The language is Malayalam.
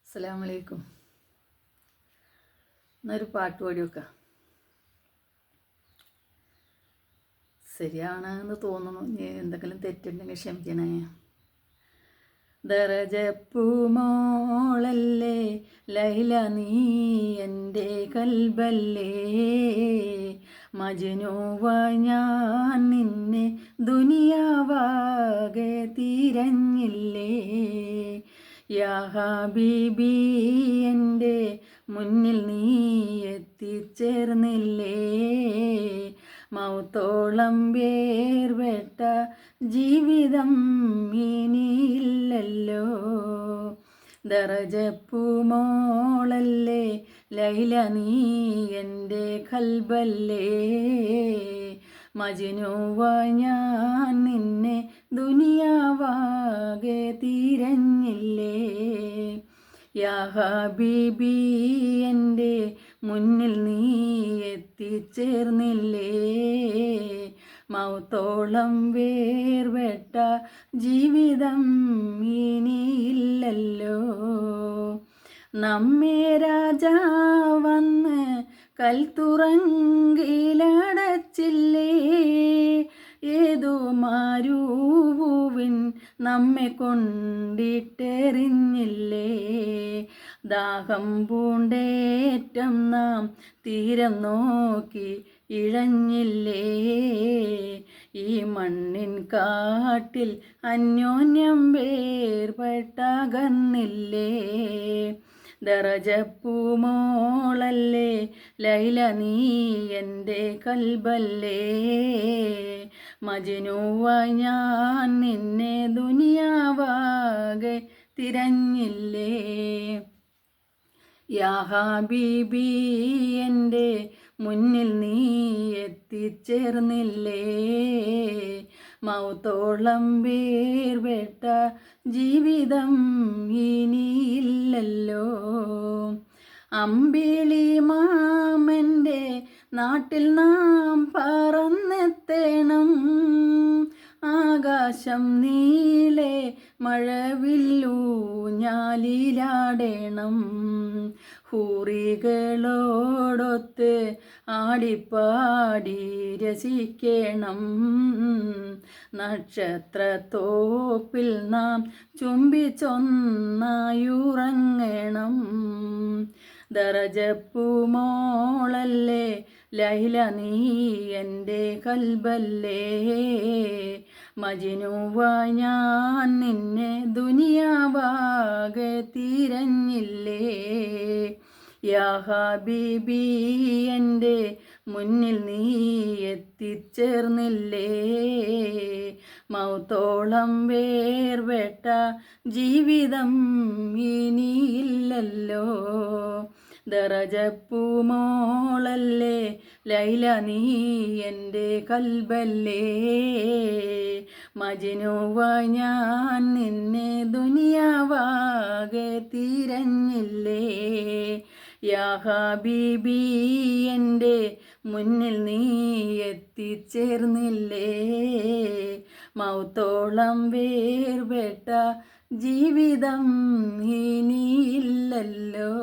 അസ്സലാമു അലൈക്കും. എന്നൊരു പാട്ട് പാടി വെക്കാം. ശരിയാണെന്ന് തോന്നുന്നു. ഇനി എന്തെങ്കിലും തെറ്റുണ്ടെങ്കിൽ ക്ഷമിക്കണേ. ദറജപ്പൂമോളല്ലേ ലൈല, നീ എൻ്റെ കൽബല്ലേ. മജ്നൂവ ഞാൻ നിന്നെ ദുനിയാവാകെ തിരഞ്ഞില്ലേ. യാ ഹബീബി എൻ്റെ മുന്നിൽ നീ എത്തിച്ചേർന്നില്ലേ. മൗത്തോളം വേർപെട്ട ജീവിതം ഇനിയില്ലല്ലോ. ദറജപ്പൂമോളല്ലേ ലൈല, നീ എൻ്റെ കൽബല്ലേ. മജ്നൂവ ഞാൻ നിന്നെ ദുനിയാവാകെ തിരഞ്ഞില്ലേ. യാ ഹബീബി എൻ്റെ മുന്നിൽ നീ എത്തിച്ചേർന്നില്ലേ. മൗത്തോളം വേർപെട്ട ജീവിതം ഇനിയില്ലല്ലോ. നമ്മെ രാജാ വന്ന് കൽത്തുറങ്കിലടച്ചില്ലേ. ഏതോ മാരൂവിൻ നമ്മെ കൊണ്ടിട്ടെറിഞ്ഞില്ലേ. ദാഹം പൂണ്ടേറ്റം നാം തീരം നോക്കി ഇഴഞ്ഞില്ലേ. ഈ മണ്ണിൻ കാട്ടിൽ അന്യോന്യം വേർപെട്ടകന്നില്ലേ. ദറജപ്പൂമോളല്ലേ ലൈല, നീ എൻ്റെ കൽബല്ലേ. മജ്നൂവ ഞാൻ നിന്നെ ദുനിയാവാകെ തിരഞ്ഞില്ലേ. യാ ഹബീബി എൻ്റെ മുന്നിൽ നീ എത്തിച്ചേർന്നില്ലേ. മൗത്തോളം വേർപെട്ട ജീവിതം ഇനിയില്ലല്ലോ. അമ്പിളി മാമൻ്റെ നാട്ടിൽ നാം പറന്നെത്തേണം. ആകാശം നീളെ മഴവില്ലൂഞ്ഞാലിലാടേണം. ഹൂറികളോടൊത്ത് ആടിപ്പാടി രസിക്കണം. നക്ഷത്രത്തോപ്പിൽ നാം ചുംബിച്ചൊന്നായുറങ്ങണം. ദറജപ്പൂമോളല്ലേ ലൈല, നീ എൻ്റെ കൽബല്ലേ. മജ്നൂവ ഞാൻ നിന്നെ ദുനിയാവാകെ തിരഞ്ഞില്ലേ. യാ ഹബീബി എൻ്റെ മുന്നിൽ നീ എത്തിച്ചേർന്നില്ലേ. മൗത്തോളം വേർപെട്ട ജീവിതം ഇനിയില്ലല്ലോ. ദറജപ്പൂമോളല്ലേ ലൈല, നീ എൻ്റെ കൽബല്ലേ. മജ്നൂവ ഞാൻ നിന്നെ ദുനിയാവാകെ തിരഞ്ഞില്ലേ. യാ ഹബീബി എൻ്റെ മുന്നിൽ നീ എത്തിച്ചേർന്നില്ലേ. മൗത്തോളം വേർപെട്ട ജീവിതം ഇനിയില്ലല്ലോ.